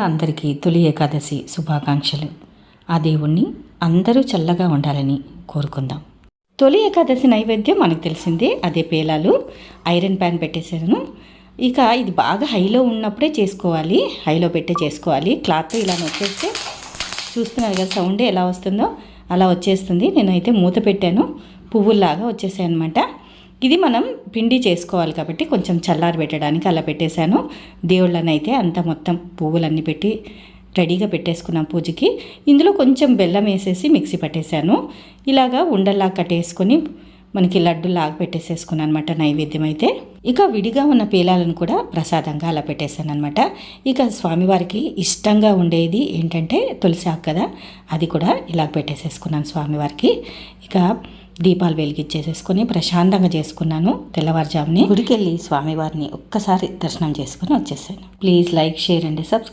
అందరికీ తొలి ఏకాదశి శుభాకాంక్షలు. ఆ దేవుణ్ణి అందరూ చల్లగా ఉండాలని కోరుకుందాం. తొలి ఏకాదశి నైవేద్యం మనకు తెలిసిందే, అదే పేలాలు. ఐరన్ ప్యాన్ పెట్టేసాను. ఇక ఇది బాగా హైలో ఉన్నప్పుడే చేసుకోవాలి, హైలో పెట్టే చేసుకోవాలి. క్లాత్ ఇలా నొక్కేస్తే చూస్తున్నారు కదా సౌండ్ ఎలా వస్తుందో అలా వచ్చేస్తుంది. నేనైతే మూత పెట్టాను, పువ్వుల్లాగా వచ్చేసాయి అనమాట. ఇది మనం పిండి చేసుకోవాలి కాబట్టి కొంచెం చల్లారి పెట్టడానికి అలా పెట్టేశాను. దేవుళ్ళని అయితే అంతా మొత్తం పువ్వులన్నీ పెట్టి రెడీగా పెట్టేసుకున్నాం పూజకి. ఇందులో కొంచెం బెల్లం వేసేసి మిక్సీ పట్టేశాను. ఇలాగా ఉండల్లా కట్టేసుకొని మనకి లడ్డులాగా పెట్టేసేసుకున్నాను అనమాట నైవేద్యం అయితే. ఇక విడిగా ఉన్న పేలాలను కూడా ప్రసాదంగా అలా పెట్టేశాను అనమాట. ఇక స్వామివారికి ఇష్టంగా ఉండేది ఏంటంటే తులసి ఆకు కదా, అది కూడా ఇలా పెట్టేసేసుకున్నాను స్వామివారికి. ఇక దీపాలు వెలిగించేసేసుకొని ప్రశాంతంగా చేసుకున్నాను. తెల్లవారుజాముని గుడికి వెళ్ళి స్వామివారిని ఒక్కసారి దర్శనం చేసుకొని వచ్చేసాను. Please like, share and subscribe.